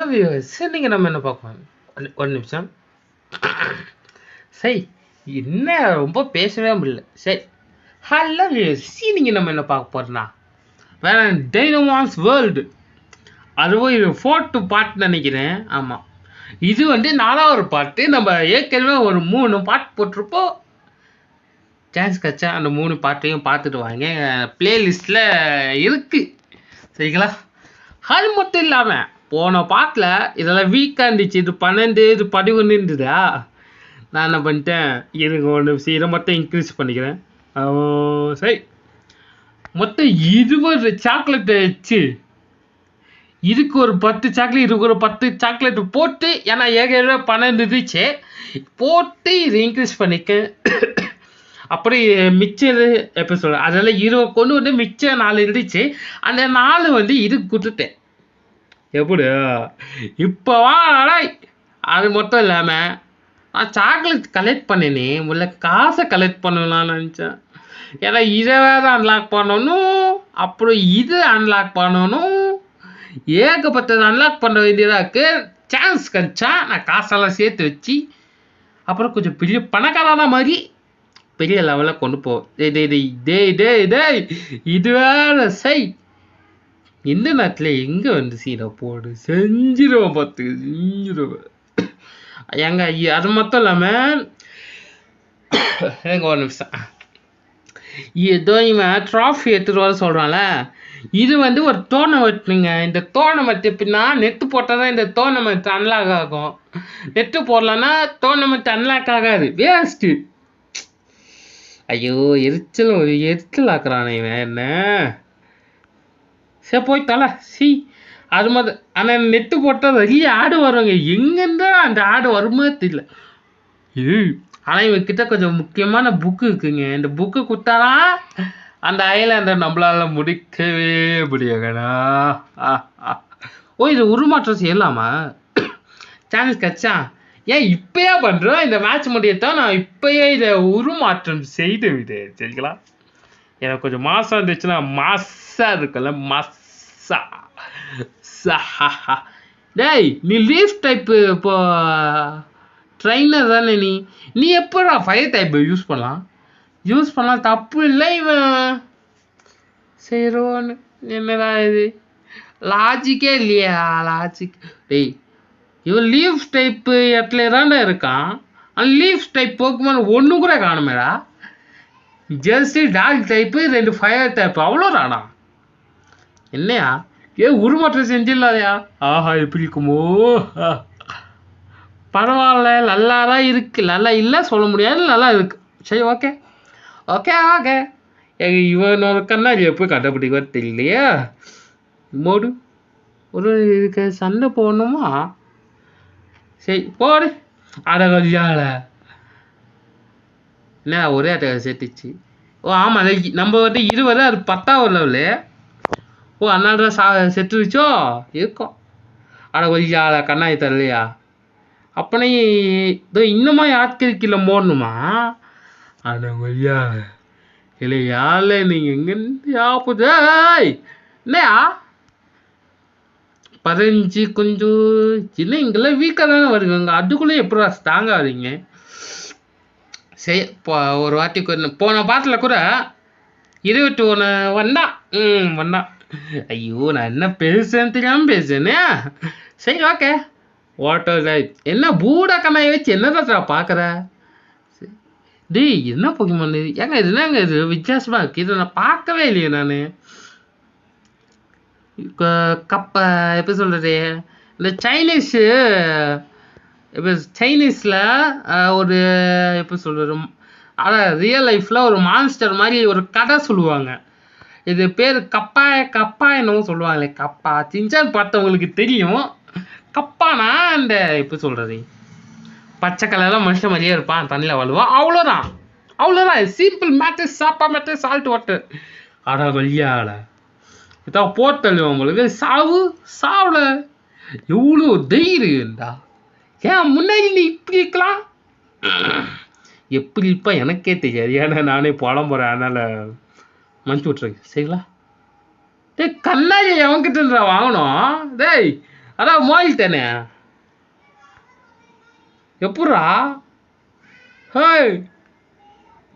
இன்னைக்கு நம்ம என்ன பார்க்கலாம்? ஒரு நிமிஷம். சரி, என்ன ரொம்ப பேசவே முடியல. சரி, ஹலோ இன்னைக்கு நம்ம என்ன பார்க்க போறோம்னா வேற டைனோமாஸ் வேர்ல்டு. அதுவும் இது 4th பார்ட் நினைக்கிறேன். ஆமாம், இது வந்து 4வது பாட்டு. நம்ம ஏற்கனவே ஒரு 3 பாட்டு போட்டிருப்போம். சான்ஸ் கச்சா அந்த 3 பாட்டையும் பார்த்துட்டு வாங்க, பிளேலிஸ்டில் இருக்கு. சரிங்களா? அது மட்டும் இல்லாமல் போன பாட்டில் இதெல்லாம் வீக்காக இருந்துச்சு. இது 12, இது 11 இருந்ததா. நான் என்ன பண்ணிட்டேன், இதுக்கு ஒன்று இதை மட்டும் இன்க்ரீஸ் பண்ணிக்கிறேன். சரி, மொத்தம் 20 சாக்லேட் வச்சு இதுக்கு ஒரு 10 சாக்லேட், இதுக்கு ஒரு 10 சாக்லேட் போட்டு, ஏன்னா ஏற்கனவே 12 இருந்துச்சு, போட்டு இது இன்க்ரீஸ் பண்ணிக்க. அப்படி மிச்சம் எப்படி சொல்கிறேன், அதெல்லாம் 20 கொண்டு வந்து மிச்சம் 4 இருந்துச்சு. அந்த 4 வந்து இதுக்கு கொடுத்துட்டேன். எப்படி இப்போவா? அது மட்டும் இல்லாமல் நான் சாக்லேட் கலெக்ட் பண்ணினே முதல்ல காசை கலெக்ட் பண்ணலாம்னு நினச்சேன். ஏன்னா இதை வேறு அன்லாக் பண்ணணும், அப்புறம் இது அன்லாக் பண்ணணும், ஏகப்பட்டது அன்லாக் பண்ண வேண்டியதாக இருக்குது. சான்ஸ் கிடைச்சா நான் காசெல்லாம் சேர்த்து வச்சு அப்புறம் கொஞ்சம் பெரிய பணக்காரான மாதிரி பெரிய லெவலில் கொண்டு போவோம். இது வேற சை இந்த நேரத்தில் எங்கே வந்து சீடை போடு செஞ்சிருவேன், பார்த்து செஞ்சிருவேன். எங்க அது மட்டும் இல்லாமல் எங்க ஒரு நிமிஷம், ஏதோ இவன் ட்ராஃபி எடுத்துகிட்டு வர சொல்கிறான்ல, இது வந்து ஒரு டோர்னமெண்ட்டுங்க. இந்த டோர்னமெண்ட் எப்படின்னா நெட்டு போட்டால் தான் இந்த டோர்னமெண்ட் அன்லாக் ஆகும். நெட்டு போடலன்னா டோர்னமெண்ட் அன்லாக் ஆகாது, வேஸ்ட்டு. ஐயோ, எரிச்சல் ஆக்குறானே இவன் என்ன. சரி போய் தலை சி அது மாதிரி. ஆனால் நெட்டு போட்டால் நிறைய ஆடு வருவாங்க, எங்கேருந்தா அந்த ஆடு வருமோ தெரியல. ஆனால் இவங்கிட்ட கொஞ்சம் முக்கியமான புக்கு இருக்குங்க. இந்த புக்கு கொடுத்தாதான் அந்த ஐலாண்டை நம்மளால முடிக்கவே முடியாங்கண்ணா. ஓ, இது உருமாற்றம் செய்யலாமா? சான்ஸ் கச்சா ஏன் இப்பயே பண்ணுறோம்? இந்த மேட்ச் முடியத்தான் நான் இப்பயே இதை உருமாற்றம் செய்து விடு. சரிங்களா? எனக்கு கொஞ்சம் மாசம் இருந்துச்சுன்னா மாசா இருக்குல்ல, மாசா. டேய், நீ லீஃப் டைப்பு இப்போ ட்ரைனர் தானே நீ எப்படா ஃபயர் டைப்பை யூஸ் பண்ணலாம் தப்பு இல்லை. இவன் சரின்னு என்னடா இது லாஜிக்கே இல்லையா? லாஜிக். டேய், இவன் லீஃப் டைப்பு இடத்துல தாண்டா இருக்கான். அந்த லீஃப் டைப் போக்குமான் ஒன்று கூட காணுமேடா. ஜெர்சி டாக் டைப்பு, 2 ஃபயர் டைப்பு, அவ்வளோதானா? என்னையா உருமாற்றம் செஞ்சிடலாதையா? ஆஹா, எப்படி இருக்குமோ? பரவாயில்ல, நல்லா தான் இருக்கு. நல்லா இல்லை சொல்ல முடியாது, நல்லா இருக்கு. சரி, ஓகே. இவனோட கண்ணாடி எப்போ கண்டுபிடிக்க தெரியலையா? மோடு ஒரு இதுக்கு சண்டை போடணுமா? சரி போடு. அடகொல்லியால என்ன ஒரே அட்டை சேர்த்துச்சு. ஓ ஆமாம், நம்ம வந்து 20, அது 10வது லெவலு. ஓ, அதனால தான் செத்துருச்சோ இருக்கும். அடகொல்லியால கண்ணாடி தரலையா? அப்பனே இதோ இன்னுமா யாத்திரைக்கில் போடணுமா? அடங்கொல்லியா இல்லை யாரில் நீங்கள் எங்கேருந்து யாப்புதே என்னையா 15 கொஞ்சம் இல்லை, இங்கெல்லாம் வீக்காக தானே வருவாங்க. அதுக்குள்ளே எப்படா தாங்காதீங்க. சரி, ஒரு வாட்டி போன பாட்டில் கூட 21 வந்தான். ஐயோ, நான் என்ன பேசுறேன்னு தெரியாமல் பேசுறேனே. சரி, ஓகே. வாட்டர் லைட் என்ன பூடா கண்ணாயை வச்சு என்னதான் பார்க்குற? டேய், என்ன போக்குமான் ஏங்க இது? என்னங்க இது வித்தியாசமாக இருக்குது? இதை நான் பார்க்கவே இல்லையே நான். கப்பை எப்படி சொல்கிறது, இந்த சைனீஸில் ஒரு எப்படி சொல்கிறது, அதான் ரியல் லைஃப்பில் ஒரு மான்ஸ்டர் மாதிரி ஒரு கதை சொல்லுவாங்க. இது பேர் கப்பா என்னவோ சொல்லுவாங்களே. கப்பா சின்சான் பார்த்தவங்களுக்கு தெரியும். கப்பானா இந்த எப்படி சொல்கிறது, பச்சை கலரில் மனுஷன் மாதிரியே இருப்பான், தண்ணியில் வாழ்வான், அவ்வளோதான். சிம்பிள் மேட்டர், சாப்பா மேட்டர், சால்ட் வாட்டர். அடா கொல்லியால இதான் போட்டல் உங்களுக்கு சாவுல எவ்வளோ தைரியம்டா. ஏன் முன்னாடி நீ இப்படி இருக்கலாம்? எப்படி இருப்பா எனக்கே தெரியாது, ஏன்னா நானே படம் போகிறேன், அதனால் மன்னிச்சு விட்ருங்க. சரிங்களா? டேய், கண்ணாடி எவன்கிட்ட வாங்கணும்? டேய், அதான் மோயில்தானே எப்பட்றா ஹேய்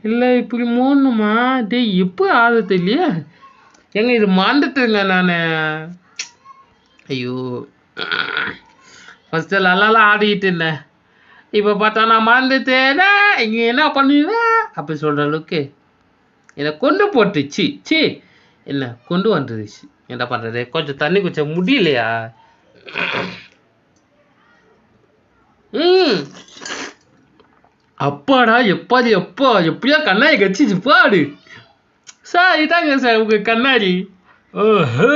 இல்லை இப்படி மோடணுமா டேய் எப்போ ஆகுது இல்லையா எங்க இது மறந்துட்டுங்க நான் ஐயோ ஃபஸ்ட்டு நல்லாலாம் ஆடிக்கிட்டு இருந்தேன் இப்போ பார்த்தா நான் மறந்துட்டேனா இங்கே என்ன பண்ணுவேன் அப்படி சொல்கிற அளவுக்கு என்னை கொண்டு போட்டுச்சு சி என்ன கொண்டு வந்துடுச்சு என்ன பண்ணுறது கொஞ்சம் தண்ணி குடிச்ச முடியலையா அப்பாடா எப்பாடி எப்படியா கண்ணாடி கச்சிச்சு பாடு சார் இதாங்க சார் உங்கள் கண்ணாடி ஓஹோ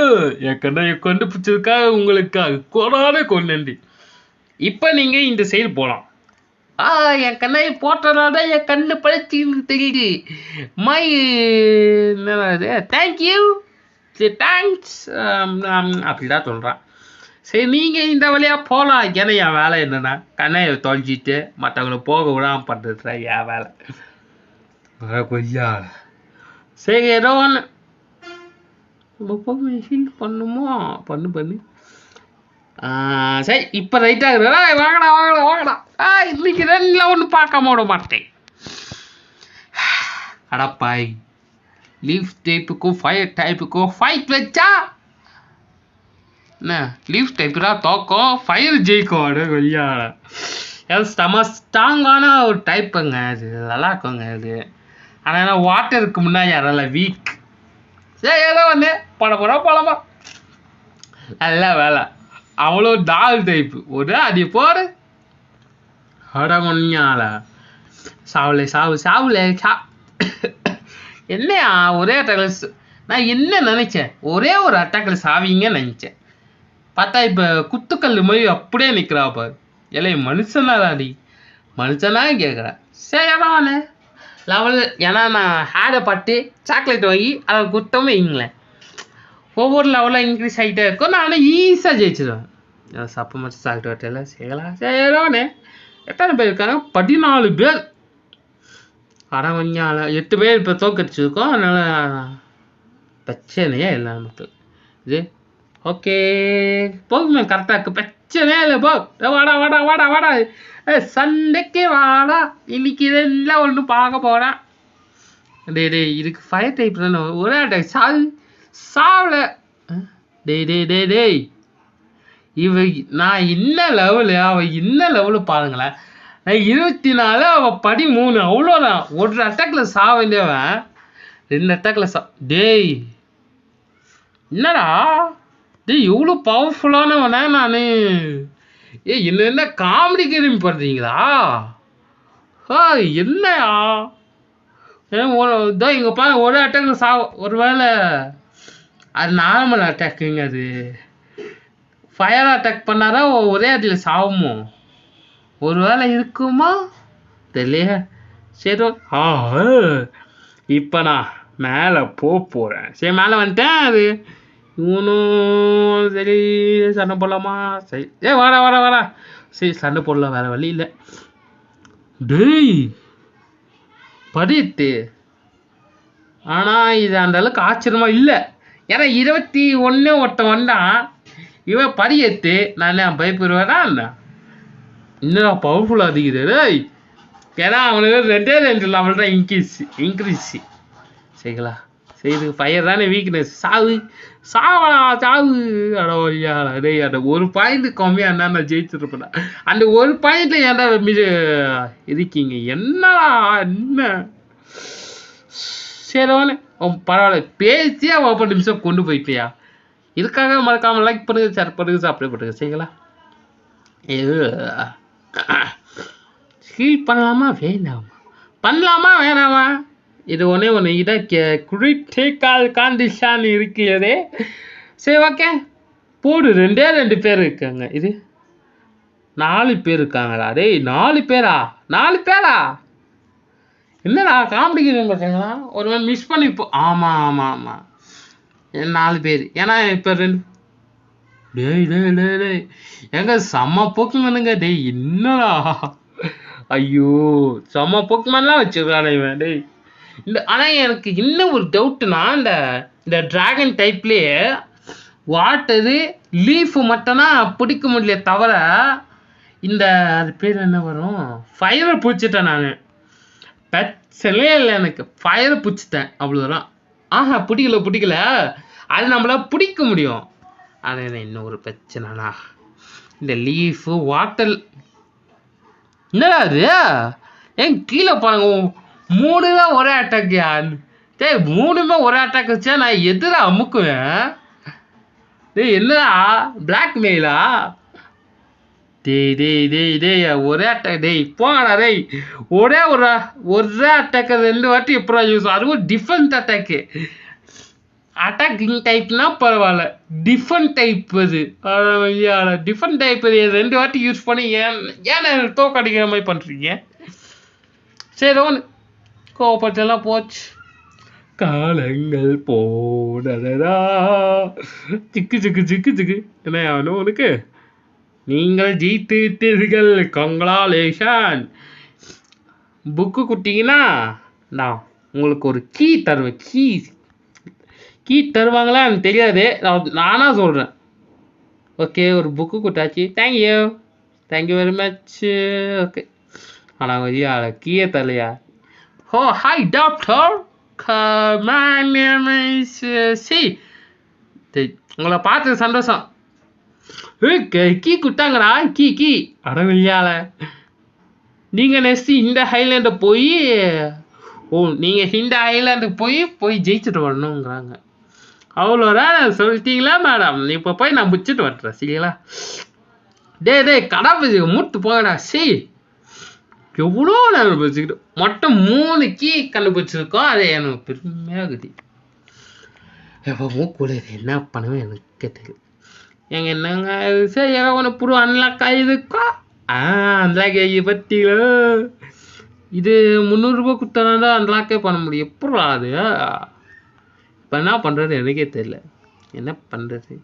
என் கண்ணாடியை கொண்டு பிடிச்சதுக்காக உங்களுக்காக கொண்டாடி இப்போ நீங்கள் இந்த சைடு போகலாம் என் கண்ணாடி போட்டனால என் கண்ணு பழச்சி தெரியுது மை என்னது தேங்க்யூ தேங்க்ஸ் அப்படிதான் சொல்கிறான் சரி நீங்கள் இந்த வழியாக போகலாம் ஏன்னா என் வேலை என்னென்னா கண்ணாடியை தொலைச்சிட்டு மற்றவங்களை போக விடாமல் பண்ணுறது என் வேலை கொய்யா சரி ஏதோ ஒன்று ஹீல் பண்ணுமோ பண்ணு சரி இப்போ ரைட்டாக வாங்கடா இன்னைக்கு ரெண்டில் ஒன்று பார்க்காம விட மாட்டேன் அடப்பாய் லீஃப் டைப்புக்கும் ஃபயர் டைப்புக்கும் ஃபைட் வச்சா என்ன லீஃப் டைப்புடா தோக்கம் ஃபயர் ஜெயிக்கும் அடு கொய்யா செம ஸ்ட்ராங்கான ஒரு டைப்புங்க அது நல்லா இருக்குங்க அது ஆனால் வாட்டருக்கு முன்னாடி அதெல்லாம் வீக் சரி ஏதோ வந்து போலாமா நல்ல வேலை அவ்வளோ டால் டைப்பு ஒரு அடி போடு அடமொன்னியால சாவுல என்னையா ஒரே அட்டாக்கில் நான் என்ன நினைச்சேன் ஒரே ஒரு அட்டாக்கில் சாவிங்கன்னு நினச்சேன் பார்த்தா இப்போ குத்துக்கல் மாதிரி அப்படியே நிற்கிறா பாரு இல்லை மனுஷனாடி மனுஷனா கேட்குறேன் சரி ஏதாவது லெவல் ஏன்னா நான் ஹேடை பார்த்து சாக்லேட் வாங்கி அதை குத்தமே வைங்களேன் ஒவ்வொரு லெவலில் இன்க்ரீஸ் ஆகிட்டே இருக்கும் நான் ஈஸியாக ஜெயிச்சிடுவேன் சப்ப மட்டும் சாக்லேட் வாட்டையில் செய்யலாம் சரியானே எத்தனை பேர் இருக்காங்க 14 பேர் கொஞ்சம் 8 பேர் இப்போ தோக்கடிச்சிருக்கோம் அதனால் பிரச்சனையே இல்லை நமக்கு இது ஓகே போகுமே கரெக்டாக இருக்கு பிரச்சனையே இல்லை வாடா சண்டைக்கு வாடா இன்னைக்கு இதெல்லாம் ஒன்று பார்க்க போகிறேன் டே இதுக்கு ஃபயர் டைப் தானே ஒரே அட்டாக் சாவல டேய் நான் என்ன லெவலு அவள் என்ன லெவலு பாருங்களேன் நான் 24 அவள் படி 3 அவ்வளோதான் ஒரு அட்டாக்கில் சாவ வேண்டியவன் 2 அட்டாக்கில் டேய் என்னடா டேய் எவ்வளோ பவர்ஃபுல்லானவனே நான் என்ன காமெடி கேள்வி பண்ணுறீங்களா என்னையா இதோ இங்கே பாருங்க ஒரு அட்டாக்கில் ஒரு வேளை அது நார்மல் அட்டாக்குங்க அது ஃபயர் அட்டாக் பண்ணாரா ஒரே அடியில் சாவுமோ ஒரு வேளை இருக்குமா தெரியல சரி இப்போ நான் மேலே போகிறேன் சரி மேலே வந்துட்டேன் அது இவனும் சரி சண்டை போடலாமா சரி வாடா சரி சண்டை போடலாம் வேறு வழி இல்லை டேய் படித்து ஆனால் இது அந்த அளவுக்கு ஆச்சரியமா இல்லை ஏன்னா 21 ஒருத்தன் வந்தான் இவன் படியத்து நான் பயப்படுவேனா இன்னும் பவர்ஃபுல்லாக அதிகுது ஏன்னா அவனுக்கு 2 லெவல் தான் இன்க்ரீஸ் சரிங்களா சரி இதுக்கு ஃபயர் தானே வீக்னஸ் சாவு டேய் அந்த ஒரு பாயிண்ட் கம்மியாக இருந்தா நான் ஜெயிச்சிருப்பேன் அந்த ஒரு பாயிண்ட்ல ஏன்டா இருக்கீங்க என்னடா என்ன சரிவானே பரவாயில்ல பேசி 30 நிமிஷம் கொண்டு போயிட்டியா இதுக்காக மறக்காமல் லைக் பண்ணுங்க ஷேர் பண்ணுங்க சப்ஸ்கிரைப் பண்ணுங்க சரிங்களா ஹீல் பண்ணலாமா வேணாமா இது ஒன்று இதான் கிரிட்டிக்கல் கண்டிஷன் இருக்கிறதே சரி ஓகே போடு 2 பேர் இருக்காங்க இது 4 பேர் இருக்காங்களா டேய் 4 பேரா என்னடா காமெடி பார்த்தீங்களா ஒரு மாதிரி மிஸ் பண்ணி ஆமாம் 4 பேர் ஏன்னா இப்போ 2 டேய் எங்க செம்ம போக்குமேனுங்க டேய் என்னடா ஐயோ செம்ம போக்குமேன்லாம் வச்சுருக்கானே இவன் டேய் ஆனால் எனக்கு இன்னும் ஒரு டவுட்னா இந்த ட்ராகன் டைப்லேயே வாட்டரு லீஃப் மட்டும்தான் பிடிக்க முடியல தவிர இந்த அது பேர் என்ன வரும் ஃபயரை பிடிச்சிட்டேன் நான் பிரச்சனையே இல்லை எனக்கு ஃபயரை பிடிச்சிட்டேன் அவ்வளோதான் பிடிக்கல அது நம்மள பிடிக்க முடியும் அது இன்னொரு பிரச்சனைனா இந்த லீஃபு வாட்டர் என்னடா அது ஏன் கீழே பாருங்க 3 ஒரே அட்டாக் டேய் 3 ஒரே அட்டாக் வச்சா நான் எதிர அமுக்குவேன் டேய் என்னடா பிளாக்மெயிலா டேய் ஒரே அட்டாக் டேய் போங்கடா டேய் ஒரே அட்டாக் 2 வாட்டி எப்போ யூஸ் அதுவும் டிஃபரெண்ட் அட்டாக்கிங் டைப்னா பரவாயில்ல டிஃபரெண்ட் டைப் அது டிஃபரெண்ட் டைப் 2 வாட்டி யூஸ் பண்ணி ஏன் தோக்கடிக்கிற மாதிரி பண்ணுறீங்க சரி ஒன்று கோபத்தெல்லாம் போச்சு காலங்கள் போனதா சிக்கு என்ன ஆகணும் உனக்கு நீங்கள் ஜெயித்து விட்டீர்கள் கங்க்ராலேஷன் புக்கு கொடுத்தீங்கன்னா நான் உங்களுக்கு ஒரு கீ தருவேன் கீ தருவாங்களா எனக்கு தெரியாது நானாக சொல்கிறேன் ஓகே ஒரு புக்கு கொடுத்தாச்சு தேங்க்யூ வெரி மச் ஓகே ஆனால் ஐயா கீயே தரலையா ஹாய் டாக்டர் சி உங்களை பார்த்து சந்தோஷம் கீ கொடுத்தாங்கடா கீ அடவில்லையால நீங்கள் நெக்ஸ்ட்டு இந்த ஹைலாண்டை போய் நீங்கள் இந்த ஹைலாண்டுக்கு போய் ஜெயிச்சுட்டு வரணுங்கிறாங்க அவ்வளோதான் சொல்லிட்டீங்களா மேடம் இப்போ போய் நான் முடிச்சுட்டு வந்துடுறேன் சரிங்களா டேய் கடாப்பி மூட்டு போங்கடா எவ்வளோ நேரம் வச்சுக்கிட்டு மொத்தம் 3 கீ கண்டுபிடிச்சிருக்கோம் அது எனக்கு பெருமையாகுது எப்பவும் கூட என்ன பண்ணுவேன் எனக்கு தெரியல என்னங்க சரி ஏதோ ஒன்று புது அன்லாக் ஆகிருக்கோ அன்லாக் ஆகி பற்றிங்களோ இது 300 ரூபா கொடுத்தா அன்லாக்கே பண்ண முடியும் எப்படி அது இப்போ என்ன பண்ணுறது எனக்கே தெரியல என்ன பண்ணுறது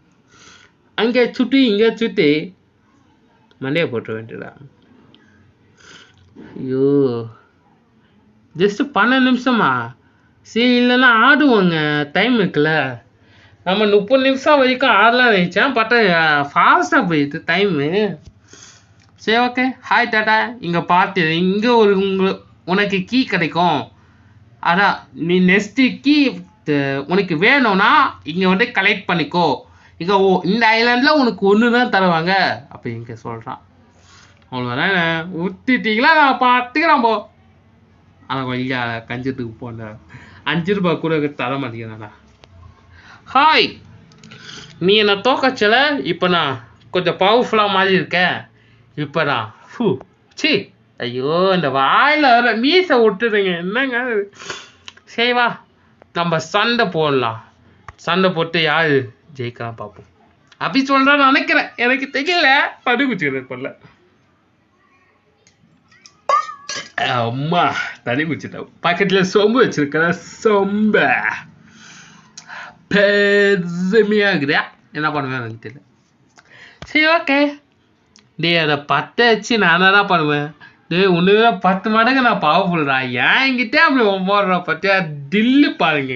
அங்கே சுற்றி இங்கே சுற்றி மண்டையை போட்டுற வேண்டியதா ஐயோ ஜஸ்ட்டு 12 நிமிஷமா சரி இல்லைன்னா ஆடுவோங்க டைம் இருக்குல்ல நம்ம 30 நிமிஷம் வரைக்கும் ஆடலாம் நினச்சேன் பார்த்தா ஃபாஸ்ட்டாக போயிடுது டைமு சரி ஓகே ஹாய் டாட்டா இங்கே பார்த்து இங்கே உனக்கு கீ கிடைக்கும் அதான் நீ நெக்ஸ்ட்டு கீ உனக்கு வேணும்னா இங்கே கலெக்ட் பண்ணிக்கோ இங்கே இந்த ஐலாண்டில் உனக்கு 1 தான் தருவாங்க அப்போ இங்கே சொல்கிறான் அவ்வளோதானே ஊற்றிட்டீங்களா நான் பார்த்துக்கிறேன் போ ஆனால் கொஞ்சம் கஞ்சத்துக்கு போன 5 ரூபா கூட தர மாட்டேங்கிறாடா ஹாய் நீ என்னை தோக்கச்சல இப்போ நான் கொஞ்சம் பவர்ஃபுல்லாக மாதிரி இருக்கேன் இப்போ நான் ஐயோ இந்த வாயில் வர மீசை விட்டுடுங்க என்னங்க சரி வா நம்ம சண்டை போடலாம் சண்டை போட்டு யார் ஜெயிக்கலாம் பார்ப்போம் அப்படி சொல்கிறான்னு நினைக்கிறேன் எனக்கு தெரியல படுகுச்சிக்கிறேன் பண்ணல அம்மா தண்ணி குடிச்சிட்டேன் பக்கத்தில் சொம்பு வச்சிருக்கேன் சொம்ப பெருமையாகுதா என்ன பண்ணுவேன் எனக்கு தெரியல சரி ஓகே அதை 10 வச்சு நான் தான் பண்ணுவேன் ஒன்று 10 மடங்கு நான் பவர்ஃபுல்றா என்கிட்டே அப்படி போடுறா பார்த்தியா தில்லு பாருங்க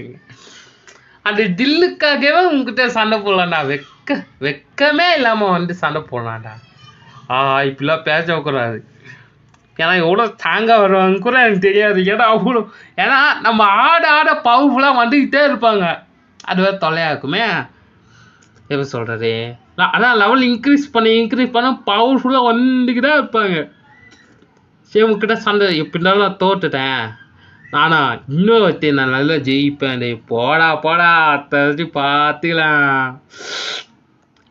அந்த தில்லுக்காகவே உங்ககிட்ட சண்டை போடலாம்டா வெக்கமே இல்லாமல் சண்டை போடலாம்டா இப்படிலாம் பேசக்கூடாது ஏன்னா எவ்வளோ ஸ்ட்ராங்காக வருவாங்க கூட எனக்கு தெரியாது ஏன்னா நம்ம ஆட பவர்ஃபுல்லாக வந்துக்கிட்டே இருப்பாங்க அது வேறு தொல்லையாக இருக்குமே எப்படி சொல்கிறது அதான் லெவல் இன்க்ரீஸ் பண்ண பவர்ஃபுல்லாக வந்துக்கிட்டே இருப்பாங்க சரி உங்ககிட்ட சண்டை எப்படி இருந்தாலும் நான் தோட்டுட்டேன் நானா இன்னும் வச்சு நான் நல்லா ஜெயிப்பேன் போடா தச்சு பார்த்துக்கலாம்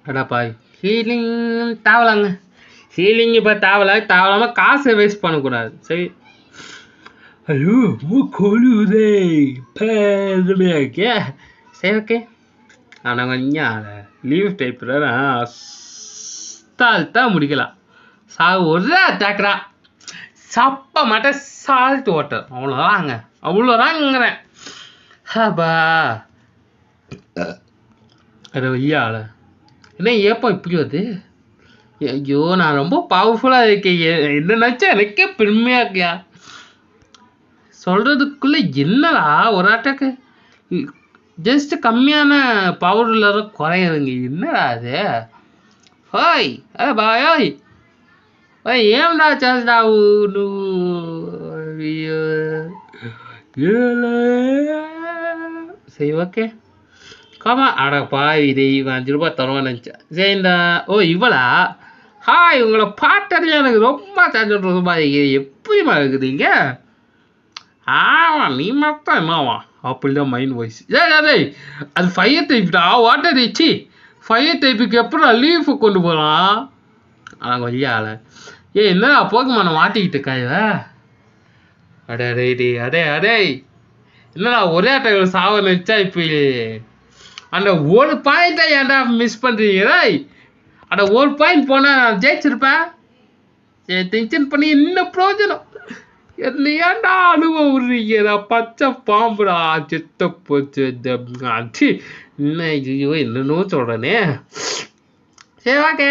அடாப்பா ஹீலிங் தேவலாங்க ஹீலிங் இப்போ தேவலாமல் காசை வேஸ்ட் பண்ணக்கூடாது சரி ஐயோ கொழுதே பெருமையாக்கே சரி ஓகே ஆனால் கொஞ்சம் லீவ் டைப்பில் தான் முடிக்கலாம் ஒரு அட்டாக்ரா சப்ப மாட்டேன் சால்ட் வாட்டர் அவ்வளோதாங்கிறேன் ஹபா அது ஐயால என்ன ஏப்பம் இப்படி வருது ஐயோ நான் ரொம்ப பவர்ஃபுல்லாக இருக்கேன் என்னன்னாச்சா எனக்கே பெருமையாக இருக்கியா சொல்கிறதுக்குள்ளே என்னடா ஒரு அட்டாக்கு ஜஸ்ட் கம்மியான பவர்ல குறையுதுங்க. என்னடா அது? ஹோய் பாய் ஓய் ஓய் ஏம்டா చేస్తా சரி ஓகே காமா அட பாவி இவன் 5 ரூபாய் தருவான்னு நினச்சேன். சரி இந்த இவளா ஹாய் உங்களை பாட்டறியா எனக்கு ரொம்ப சந்தோஷமா எப்படிமா இருக்குதுங்க? நீ மட்டும் என்னவா அப்படிதான் மைண்ட் வாய்ஸ். அது ஃபயர் டைப்டா வாட்டர் ரிச்சி ஃபயர் டைப்புக்கு எப்பறம் லீஃப் கொண்டு போகலாம். ஆனால் கொஞ்சம் ஆள என்ன போக்குமான மாட்டிக்கிட்டு காய்வ அடே அடே என்னடா ஒரே டைம் சாவ நினச்சா இப்போ அந்த ஒரு பாயிண்ட்டை ஏன்டா மிஸ் பண்ணுறீங்க? அட ஒரு பாயிண்ட் போனால் நான் ஜெயிச்சிருப்பேன். டென்ஷன் பண்ணி என்ன பிரயோஜனம்? என்ன ஏன்டா அனுபவம் விடுறீங்கடா? பச்சை பாம்புடா செத்த போச்சு. என்னன்னு சொல்கிறேனே. சரி ஓகே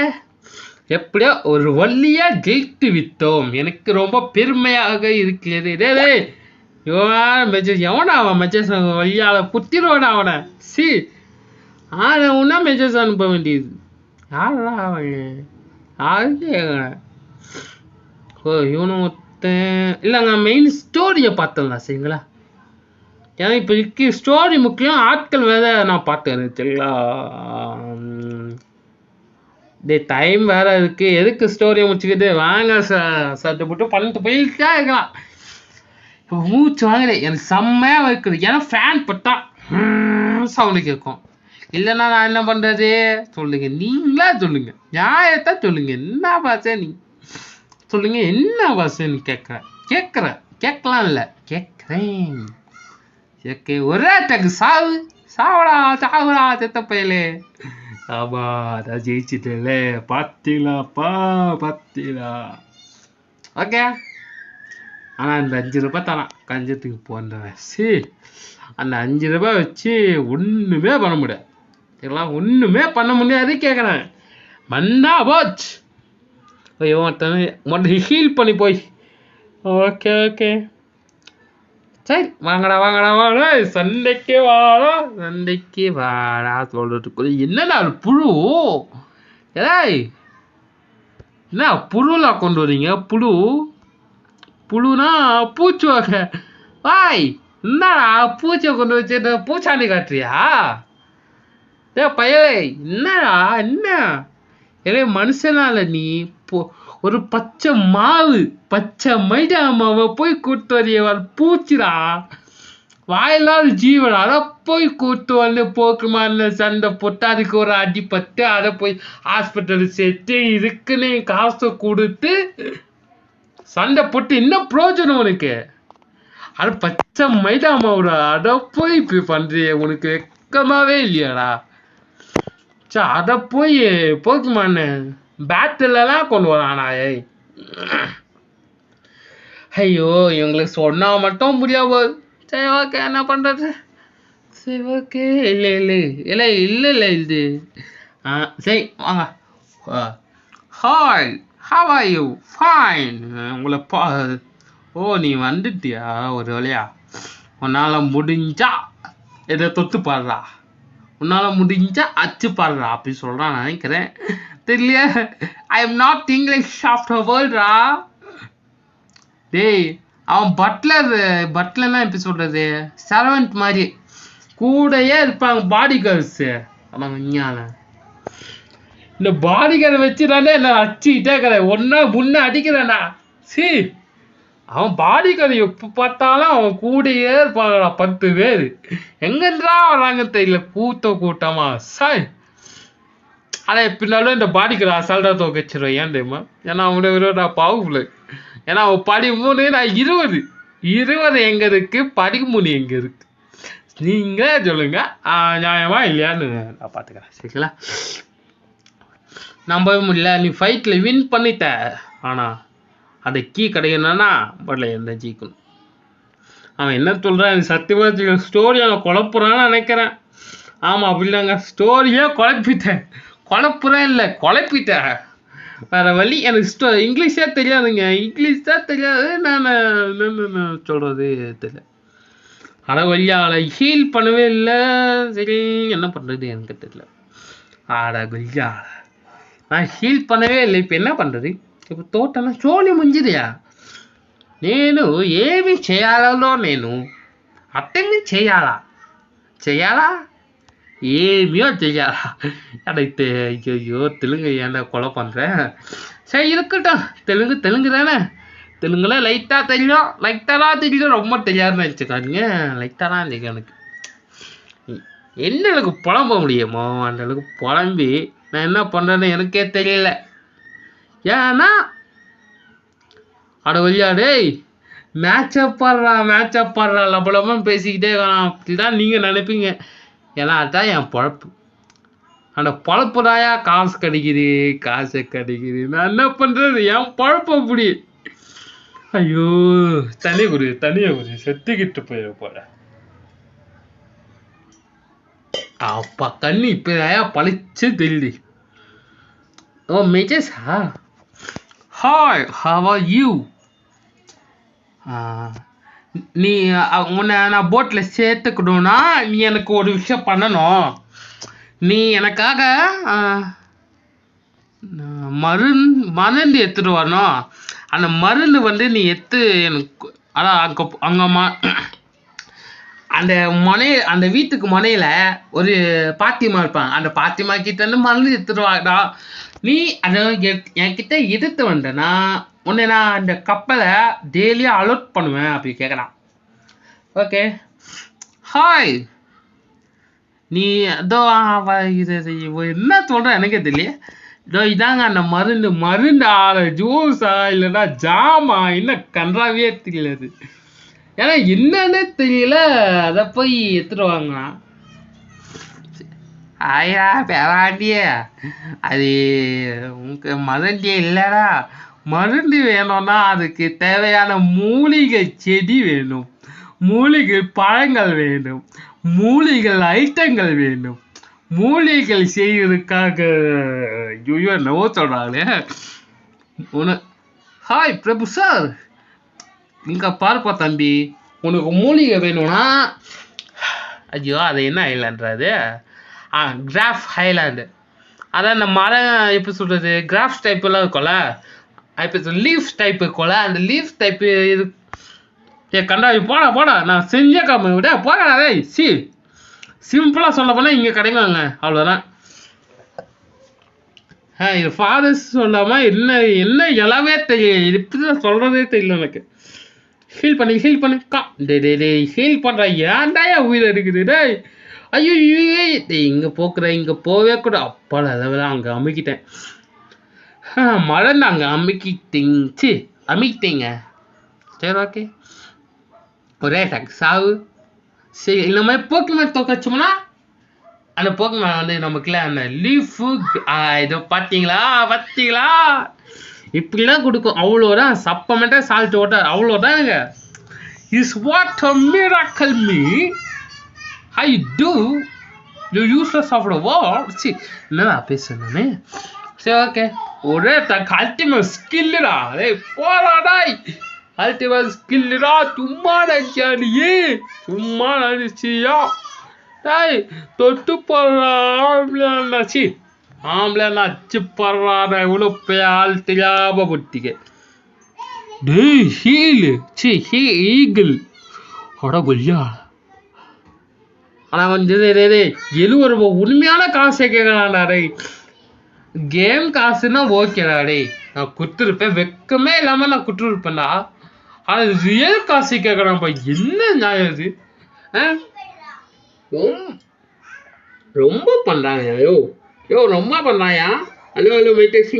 எப்படியோ ஒரு வழியா ஜெயித்து விட்டோம். எனக்கு ரொம்ப பெருமையாக இருக்கிறது. மெசேஜ் எவனா அவன் மெசேஜ் வழியால குத்திடுவானா அவனை? உன்னா மெசேஜ் அனுப்ப வேண்டியது யாரா அவன்? யாரு இவனும் இல்லைங்க மெயின் ஸ்டோரியை பார்த்தேன்ல சரிங்களா. ஏன்னா இப்போ ஸ்டோரி முக்கியம், ஆட்கள் வேற நான் பார்த்தேன் சரிங்களா. டைம் வேற இருக்கு, எதுக்கு ஸ்டோரியை முடிச்சுக்கிட்டு வாங்க சட்டை போட்டு பண்ணிட்டு போயிட்டே இருக்கலாம். மூச்சு வாங்கல எனக்கு செம்மையாக இருக்குது. ஏன்னா ஃபேன் பட்டா சவுண்டு கேட்கும். இல்லைன்னா நான் என்ன பண்ணுறது சொல்லுங்க, நீங்களா சொல்லுங்க, நியாயத்தான் சொல்லுங்க. என்ன பாச நீ சொல்லுங்க, என்ன பாசன்னு கேட்கலாம் இல்லை கேட்குறேன். ஓகே ஒரே டக்கு சாவடா செத்த பயலே. ஆமா அதான் ஜெயிச்சிட்டே பார்த்தீங்களாப்பா பார்த்தீங்களா. ஓகே ஆனால் அந்த 5 ரூபாய் தானா கஞ்சத்துக்கு போன்றவன். அந்த 5 ரூபாய் வச்சு ஒன்றுமே பண்ண முடியாது. இதெல்லாம் ஒன்றுமே பண்ண முடியாது கேட்குறேன். மண்டா போச் மட்டும் ஹீல் பண்ணி போய். ஓகே சரி வாங்கடா சண்டைக்கு வாடா சொல்றதுக்கு என்னடா புழு? என்ன புழுலாம் கொண்டு வரீங்க? புழுனா பூச்சி வகை. என்னடா பூச்சியை கொண்டு வச்சு பூச்சாண்டி காட்டுறியா? பையலே என்னடா என்ன மனுஷனால நீ ஒரு பச்சை மைதா மாவை போய் கூட்டு வரைய பூச்சிடா வாயில்லாத ஜீவன். அதை போய் கூட்டு வந்து போக்குமான சண்டை போட்டு அதுக்கு ஒரு அடிப்பட்டு அதை போய் ஹாஸ்பிட்டல் சேர்த்து இதுக்குன்னு காசை கொடுத்து சண்டை போட்டு என்ன பிரயோஜனம் உனக்கு? அது பச்சை மைதா மாவுடா, அதை போய் இப்படி பண்றிய உனக்கு வெக்கமாவே இல்லையாடா? அதை போய் போக்குமான்னு பேட்டிலெல்லாம் கொண்டு வரானா? ஐயோ இவங்களுக்கு சொன்னா மட்டும் முடியாது. சரி ஓகே என்ன பண்றது? சரி ஓகே இல்லை இது சரி வாங்க. Hi how are you? fine. உங்களை நீ வந்துட்டியா ஒரு வழியா? உன்னால் முடிஞ்சா இதை தொத்து பாடுறா, உன்னால் முடிஞ்சா அச்சு பாடுறா அப்படி சொல்கிறான் நினைக்கிறேன். தெரியலையா? I am not English after வேர்ல்ட்ரா. டேய் அவன் பட்லர்னா எப்படி சொல்கிறது, சர்வெண்ட் மாதிரி கூடையே இருப்பாங்க பாடி கார்ட்ஸு. ஆனால் விஞ்ஞான இந்த பாடி கார்டை வச்சுட்டானே என்ன அடிச்சுக்கிட்டே இருக்கிறேன், ஒன்றா முன்னே அடிக்கிறேன்டா. அவன் பாடி கார்டு எப்போ பார்த்தாலும் அவன் கூடையே இருப்பாங்கடா 10 பேர். எங்கன்றா வராங்க தெரியல, கூட்டமா ஆனால் எப்படினாலும் இந்த பாடி கார்டு அசால்ட்டாக தோக்கச்சிடுவேன். ஏன் தெரியுமா? ஏன்னா அவங்களோட நான் பவர்ஃபுல்லு. ஏன்னா அவன் 13 நான் 20 எங்கே இருக்கு, 13 எங்கே இருக்கு நீங்களே சொல்லுங்க. நியாயமா இல்லையான்னு நான் பார்த்துக்கிறேன் சரிங்களா. நம்பவே முடியல, நீ ஃபைட்டில் வின் பண்ணிட்ட. ஆனால் அதை கீ கிடைக்கணும்னா பட்ல என்ன ஜெயிக்கணும். அவன் என்ன சொல்கிறான் எனக்கு சத்தியமாக ஸ்டோரி அவன் குழப்புறான்னு நினைக்கிறேன். ஆமாம் அப்படின்னாங்க, ஸ்டோரியே குழப்புறேன் இல்லை குழப்பிட்டேன். வேறு வழி எனக்கு இங்கிலீஷே தெரியாதுங்க, இங்கிலீஷ் தான் தெரியாது. நான் சொல்கிறது தெரியல. அட கொய்யால ஹீல் பண்ணவே இல்லை. சரி என்ன பண்ணுறது எனக்கு தெரியல. ஆட கொய்யா நான் ஹீல் பண்ணவே இல்லை. இப்போ என்ன பண்ணுறது? இப்போ తోటన చోళి ముంజిదియా నేను ఏమి చేయాలో నేను అట్టంగి చేయాలా ஏமியோ செய்யாதா? எனக்கு ஐயோ தெலுங்கு ஏன்டா கொலை பண்ணுறேன். சரி இருக்கட்டும், தெலுங்கு தானே. தெலுங்குல லைட்டாக தெரியும், ரொம்ப தெரியாதுன்னு நினச்சிக்காதீங்க. லைட்டாக தான் தெரியும் எனக்கு. என்ன அளவுக்கு புலம்ப முடியுமோ அந்த அளவுக்கு புலம்பி நான் என்ன பண்ணுறேன்னு எனக்கே தெரியல. ஏன்னா அட விளையாடேய் மேட்சப் பாடுறா லபலபம் பேசிக்கிட்டே இருக்கலாம். அப்படிதான் நீங்கள் நினைப்பீங்க. ஏன்னா அதுதான் என் பொழப்பு. அந்த பொழப்பு தாயா காசு கிடைக்குது. நான் என்ன பண்ணுறது? என் பொழப்பு அப்படி. ஐயோ தனியாக குடி செத்துக்கிட்டு போயிட போற. அப்பா கண்ணு இப்போ தாயா பழிச்சு தெரியுது. ஓ மெஜஸா, ஹாய் ஹவ் ஆர் யூ? நீ உன்னை நான் போட்டில் சேர்த்துக்கணும்னா நீ எனக்கு ஒரு விஷயம் பண்ணணும். நீ எனக்காக மருந்து எடுத்துட்டு வரணும். அந்த மருந்து நீ எனக்கு அதான் அங்கே அந்த வீட்டுக்கு முனையில ஒரு பாத்திமா இருப்பாங்க. அந்த பாத்திமா கிட்ட மருந்து எடுத்துட்டு வாடா. நீ அதை என்கிட்ட எடுத்து வந்தனா உன்னை நான் அந்த கப்பலை டெய்லியும் அலோட் பண்ணுவேன் அப்படி கேட்குறான். ஓகே ஹாய் நீ இதோ இது என்ன சொல்கிற எனக்கே தெரியல. இதோ இதாங்க அந்த மருந்தா ஜூஸா இல்லைன்னா ஜாமா என்ன கன்றாவே தெரியல. அது ஏன்னா என்னன்னு தெரியல. அதை போய் எடுத்துட்டு வாங்கண்ணா. ஆயா பேராண்டியே அது உனக்கு மருந்தே இல்லைடா. மருந்து வேணும்னா அதுக்கு தேவையான மூலிகை செடி வேணும், மூலிகை பழங்கள் வேணும், மூலிகை ஐட்டங்கள் வேணும். மூலிகள் செய்யறதுக்காக என்னவோ சொல்றாங்களே. ஹாய் பிரபு சார், இங்க பார்ப்பா தம்பி, உனக்கு மூலிகை வேணும்னா ஐயோ அது என்ன ஐலான்றது? கிராஃப் ஹைலாண்டு. அதான் இந்த மரம் எப்படி சொல்றது, கிராஃப்ஸ் டைப் எல்லாம் இருக்கும்ல, இப்போ லீஃப் டைப் இருக்கும்ல, அந்த லீஃப் டைப்பு இது. கண்டாவி போடா நான் செஞ்ச காம விட போடா. சி சிம்பிளாக சொல்ல போனால் இங்கே கிடைக்குவாங்க அவ்வளோதான். இது ஃபாதர்ஸ் சொல்லாமல் என்ன எல்லாமே தெரியல. இப்படி தான் சொல்கிறதே தெரியல எனக்கு. ஹீல் பண்ணி டே ஹீல் பண்ணுற ஏன்டாயா உயிர் இருக்குது டேய். ஐயோ இங்கே இங்கே போவே கூட அப்பாடா. அதை அங்கே அமுக்கிட்டேன். மழை அங்கே அமுக்கிட்டீங்க. சரி ஓகே ஒரே அட்டாக் சாவு. சரி இந்த மாதிரி போக்கிமேன் தோக்கச்சோம்னா அந்த போக்கிமேன் நமக்குள்ள அந்த லீஃபு இதை பார்த்தீங்களா இப்படிலாம் கொடுக்கும். அவ்வளோதான். சப்பமெண்ட்டாக சால்ட் வாட்டர் அவ்வளோதானுங்க. Is what a miracle me how you do you useless of the world. சி என்னடா பேசுனே. சரி ஓகே ஒரே அல்டிமேட் ஸ்கில்லுடா. டேய் போடா டேய். அல்டிமேட் ஸ்கில்லுடா. சும்மா நினச்சியா டேய் தொட்டு போடுறா ஆம்பளை. ஆம்பளை அச்சு போடுறாடா. இவ்வளோ ஆள்டிலாப பொட்டிக்க டேய் ஹீலு. ஈகிள் அட கொல்லியா. ஆனால் கொஞ்சம் ₹70 உண்மையான காசை கேட்கலாம்டா டே. கேம் காசுன்னா ஓகேடா டே, நான் கொடுத்துருப்பேன். வெக்கமே இல்லாமல் நான் கொடுத்துருப்பேன்டா. ஆனால் ரியல் காசு கேட்கலாம்ப்பா. என்ன நியாயம் இது? ரொம்ப பண்ணுறாங்க. ரொம்ப பண்ணுறாயா. ஹலோ மைட்டேசி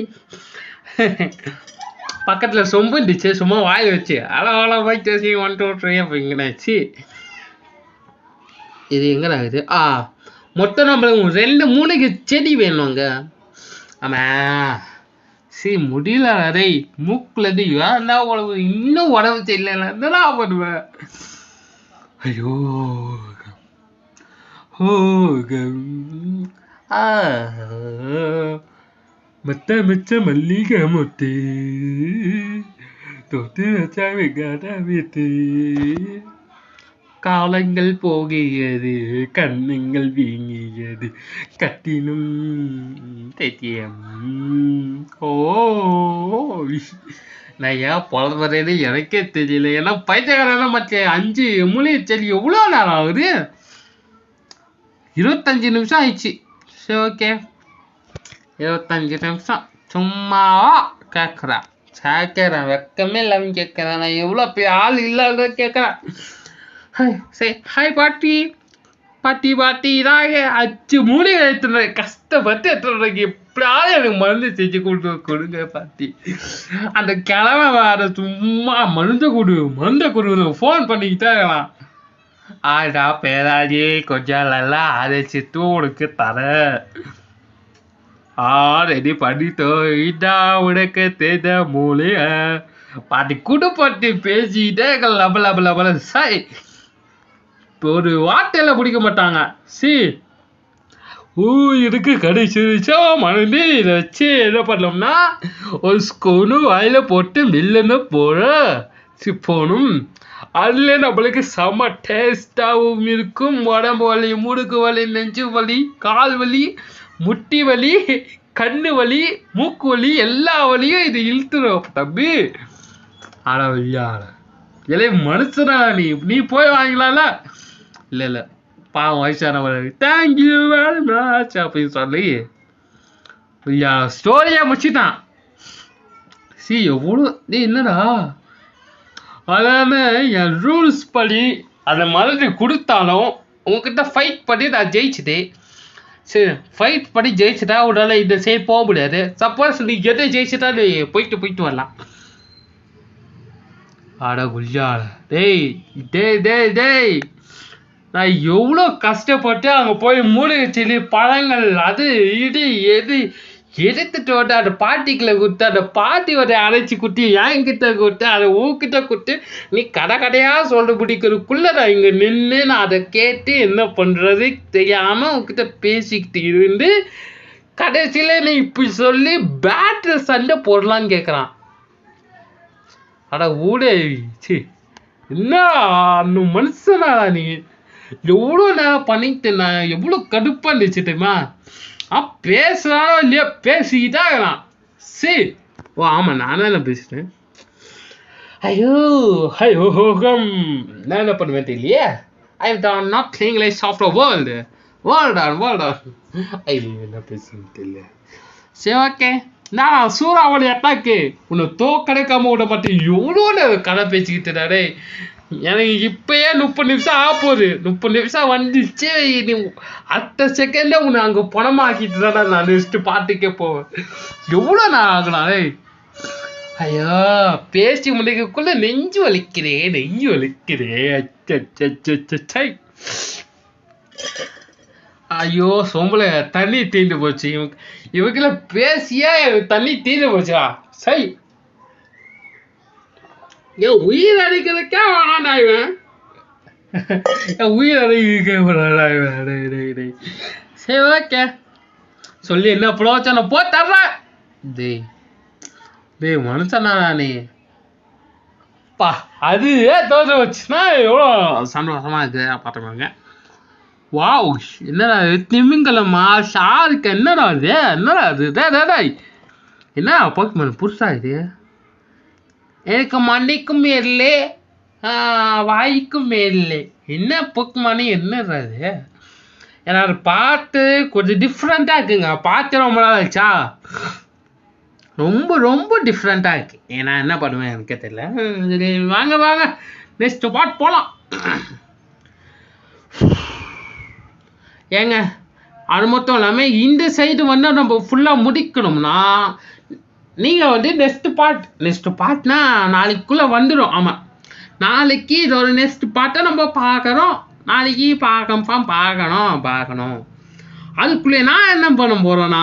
பக்கத்தில் சொம்பு இருந்துச்சு சும்மா வாயில் வச்சு ஹலோ மைட்டேசி 1 2 3 அப்படிங்கன்னாச்சு. இது எங்கே ஆகுது? மொத்தம் நம்மளுக்கு 2 மூலிகை செடி வேணுங்க. ஆமாம் முடியல ரே. மூக்குல இருந்து ஏன்டா உடம்பு இன்னும் உடம்பு தெரியல. என்னடா பண்ணுவேன்? ஐயோ மிச்ச மல்லிகை மொட்டு தொட்டு வச்சா வீட்டு காலங்கள் போகியது கண்ணுங்கள் வீங்கியது கட்டினும் தைத்தியம். ஓ நான் ஏன் புலம்புறேன்னு எனக்கே தெரியல. ஏன்னா பைத்தியக்காரன மற்ற 5 மூலிகை செடி எவ்வளோ நேரம் ஆகுது? 25 நிமிஷம் ஆயிடுச்சு. சரி ஓகே, 25 நிமிஷம் சும்மாவா கேட்குறேன். கேட்குறேன், வெக்கமே இல்லாமல் கேட்குறேன். நான் எவ்வளோ ஆள் இல்லாத கேட்குறேன். சரி, ஹாய் பாட்டி. பாட்டி பாட்டி இதாக 5 மூலிகை எடுத்துடுறேன், கஷ்டப்பட்டு எடுத்துடுறேங்க. எப்படியாவது எனக்கு மருந்து செஞ்சு கொடுங்க பாட்டி. அந்த கிழமை வேற சும்மா மருந்து கொடு ஃபோன் பண்ணிக்கிட்டே இருக்கலாம். ஆடா பேராஜி கொஞ்சம் நல்லா அரைச்சிட்டு உனக்கு தரேன். ரெடி பண்ணிட்டோ இதா உனக்கு தெரிஞ்ச மூலிகை. பாட்டி குடும்பத்தி பேசிக்கிட்டே லப சாய் ஒரு வார்த்தையில பிடிக்க மாட்டாங்க. இதுக்கு கடைசிச்சா மணி இதை வச்சு என்ன பண்ணோம்னா ஒரு ஸ்கூனு வாயில போட்டு மில்லுன்னு போகணும். அதுல நம்மளுக்கு செம்ம டேஸ்டாகவும் இருக்கும். உடம்பு வலி, முடுக்கு வலி, நெஞ்சு வலி, கால் வலி, முட்டி வலி, கண்ணு வலி, மூக்கு வலி, எல்லா வலியும் இது இழுத்துரும் தம்பி. இல்லை மனுஷனா நீ போய் வாங்கலாம்ல? இல்லை பாவம் வயசானவர் தேங்க்யூ வெரி மச் அப்படின்னு சொல்லி ஸ்டோரியா முடிச்சுட்டான். எவ்வளோ என்னடா அதான என் ரூல்ஸ் படி அந்த மருந்து கொடுத்தாலும் உங்ககிட்ட ஃபைட் பண்ணி நான் ஜெயிச்சுட்டேன். சரி, ஃபைட் பண்ணி ஜெயிச்சுட்டா உடனே இந்த சைடு போக முடியாது. சப்போஸ் நீ எதை ஜெயிச்சுட்டா நீ போயிட்டு வரலாம். அட குல்ஜால டேய் நான் எவ்வளோ கஷ்டப்பட்டு அங்கே போய் மூலிகை செடி பழங்கள் அது இது எது எடுத்துட்டு வந்து அந்த பாட்டிக்குள்ள கொடுத்து அந்த பாட்டி வந்து அரைச்சி குட்டி என்கிட்ட கொடுத்து அதை ஊக்கிட்ட கொடுத்து நீ கடையாக சொல்ல பிடிக்கிறதுக்குள்ள நான் இங்கே நின்று நான் அதை கேட்டு என்ன பண்ணுறது தெரியாமல் உங்ககிட்ட பேசிக்கிட்டு இருந்து கடைசியில் நீ இப்படி சொல்லி பேட்ரி சண்டை போடலான்னு கேட்குறான். அட ஊடே என்ன அந்த மனுஷனாடா நீ? எவ்வளோ நேரம் பண்ணிட்டு நான் எவ்வளோ கடுப்பாக இருந்துச்சு தெரியுமா? பேசுறானோ இல்லையா பேசிக்கிட்டே இருக்கலாம். சரி ஆமாம் நானே தான் பேசுகிறேன். ஐயோ நான் என்ன பண்ணுவேன் தெரியலையே. ஐ தான் not English of the world ஐயோ என்ன பேசுன்னு தெரியல. சரி ஓகே, நான் சூறாவளி அட்டாக்கு உன்னை தோக்கடைக்காம விட மாட்டேன். எவ்வளோ கதை பேசிக்கிட்டு எனக்கு இப்பயே 30 நிமிஷம் ஆகப்போகுது. 30 நிமிஷம் வந்துச்சு. நீ அடுத்த செகண்ட்ல உன்னை அங்கே பணமாக்கிட்டு தானே நான் நெக்ஸ்ட் பாட்டுக்கே போவேன். எவ்வளோ நான் ஆகலாம்? ஐயோ பேசி முடிக்கக்குள்ள நெஞ்சு வலிக்கிறேன். ஐயோ சொம்பளை தண்ணி தீண்டு போச்சு. இவங்கள பேசியே தண்ணி தீண்டு போச்சா? சரி என் உயிர் அடிக்கிறதுக்கே வேணாண்டா இவன். என் உயிர் அடிக்கிறதுக்கே வேணாண்டா இவன். சரி ஓகே சொல்லி என்ன பிரயோஜனம் போ தர்றேன். டேய் மனுஷனா நீ பா அதுவே தோற்று வச்சுன்னா எவ்வளோ சந்தோஷமா இருக்கு பார்த்துக்கோங்க. வாவ் என்னடா திமிங்கலமா ஷாருக்கு என்னடா அது என்ன போக்குமன் புதுசா இது? எனக்கு மண்டைக்கும் மேலே வாய்க்கும் மேலே என்ன போக்குமானி என்னது? என்னோட பாட்டு கொஞ்சம் டிஃப்ரெண்ட்டாக இருக்குங்க. பார்த்து ரொம்ப நாள் ஆச்சா, ரொம்ப டிஃப்ரெண்ட்டாக இருக்கு. ஏன்னா என்ன பண்ணுவேன் எனக்கே தெரியல. வாங்க நெக்ஸ்ட் பாட் போகலாம். ஏங்க அது மட்டும் இல்லாமல் இந்த சைடு வந்து நம்ம ஃபுல்லாக முடிக்கணும்னா நீங்கள் வந்து நெக்ஸ்ட் பார்ட்னா நாளைக்குள்ளே வந்துடும். ஆமாம் நாளைக்கு இது ஒரு நெக்ஸ்ட் பார்ட்டை நம்ம பார்க்குறோம். நாளைக்கு பார்க்கணும். அதுக்குள்ளே நான் என்ன பண்ண போகிறேன்னா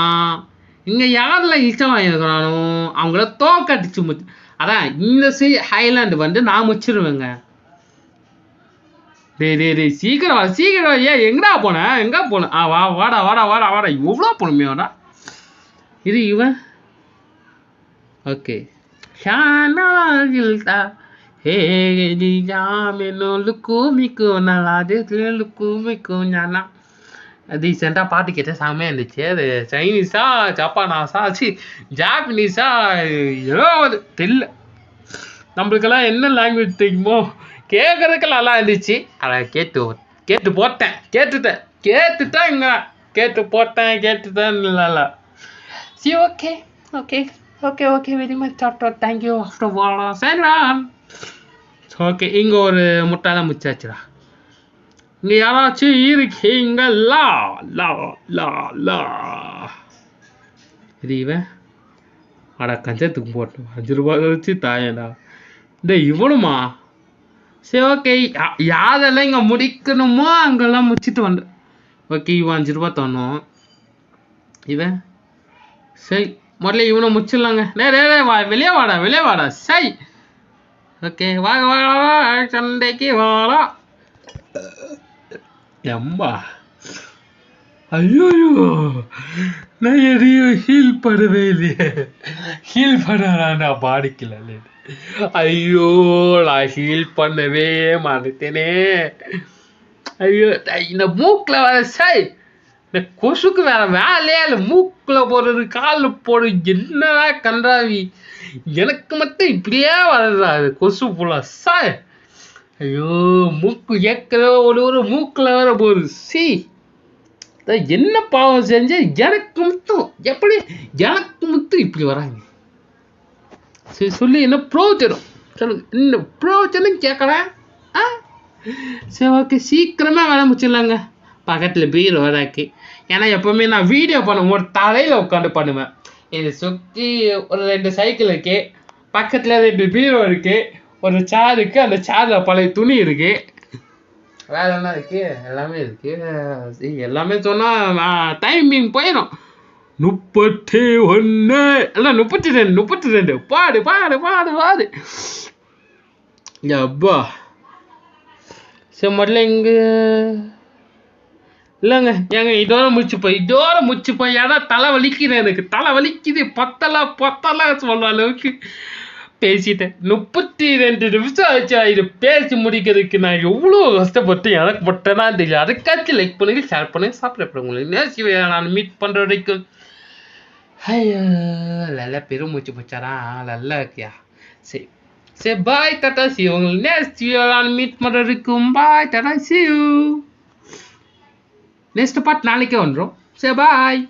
இங்கே யாரெல்லாம் இஷ்டம் வாங்கியிருக்கிறானோ அவங்கள தோக்கடிச்சு அதான் இந்த ஹைலாண்டு வந்து நான் முடிச்சிருவேங்க. டேய் சீக்கிரம் ஏன் எங்கடா போனேன்? வாடா எவ்வளோ பொறுமையோடா இது இவன். Okay Hey, no lukumiku nalade lukumiku ஞானா ரீசெண்டாக பாட்டு கேட்டேன் செம்மையாக இருந்துச்சு. அது சைனீஸா ஜப்பானாஸா ஜாப்பனீஸா ஏதோ அது தெரியல. நம்மளுக்கெல்லாம் என்ன லாங்குவேஜ் தெரியுமோ கேட்குறதுக்கு நல்லா இருந்துச்சு. அதை கேட்டு போட்டேன் கேட்டுட்டேன் இங்கே கேட்டுட்டேன் நல்லா. சி okay okay okay okay very much thank you after வாலா சேரான். ஓகே இங்கே ஒரு முட்டாள முச்சாச்சுடா. இங்கே யாராச்சும் இருக்கீங்களா? லா லா லா இது இவன் அடா கஞ்சத்துக்கு போட்டோம் 5 ரூபாய் வச்சு தாயடா. இவனுமா? சரி ஓகே யாரெல்லாம் இங்கே முடிக்கணுமோ அங்கெல்லாம் முடிச்சுட்டு வந்தேன். ஓகே இவன் 5 ரூபா தரணும். இவன் சரி முதல்ல இவனை முடிச்சிடலாங்க. வெளியே வாடா சரி ஓகே வாங்க சண்டைக்கு வாடா. அம்மா ஐயோ நான் எதையும் ஹீல் பண்ணவே இல்லையே. ஹீல் பண்ண பாடிக்கல. ஐயோ நான் ஹீல் பண்ணவே மாட்டேனே. ஐயோ இந்த மூக்கில் வர சை இந்த கொசுக்கு வேற வேலையே இல்லை. மூக்கில் போடுறது காலில் போடுறது என்னடா கன்றாவி. எனக்கு மட்டும் இப்படியே வளர்றாரு கொசு போல சாய். ஐயோ மூக்கு ஏற்கனவே ஒரு மூக்கில் வர போகுது. சி என்ன பாவம் செஞ்ச எனக்கு மட்டும் இப்படி வராங்க. சரி சொல்லி என்ன ப்ரோஜனம் சொல்லுங்க. இன்னும் ப்ரோஜனம் கேட்கறேன். சரி ஓகே சீக்கிரமாக வேலை முடிச்சிடலாங்க. பக்கத்தில் பீரோ வராக்கு. ஏன்னா எப்போவுமே நான் வீடியோ பண்ணும்போது தலையில் உட்காந்து பண்ணுவேன். இதை சுற்றி ஒரு 2 சைக்கிள் இருக்கு, பக்கத்தில் 2 பீரோ இருக்கு, ஒரு சேர் இருக்கு, அந்த சேரில் பழைய துணி இருக்கு, வேற என்ன இருக்கு, எல்லாமே இருக்கு. எல்லாமே சொன்னால் டைமிங் போயிடும். 31 இல்லை 32 பாடு அப்பா. சரி முதல்ல இங்கே இல்லைங்க ஏங்க இதோட முடிச்சுப்போம். ஏன்னா தலை வலிக்குது பத்தலா சொல்ற அளவுக்கு பேசிட்டேன். 32 நிமிஷம் ஆச்சு இது பேசி முடிக்கிறதுக்கு. நான் எவ்வளோ கஷ்டப்பட்டு எனக்கு மட்டும்னா தெரியல. அதுக்காச்சும் லைக் பண்ணுங்க, ஷேர் பண்ணுங்க, சப்ஸ்கிரைப் பண்ணுங்க. நேசிவே நான் மீட் பண்ணுற வரைக்கும் ஐயோ நல்லா பெருமூச்சு போச்சாரா நல்லா இருக்கியா. சரி பாய் டாடா சி. உங்களுக்கு நேசிவே நான் மீட் பண்ணுற வரைக்கும் bye tata see you. Next part நாளைக்கே வந்துடும். சரி பாய்.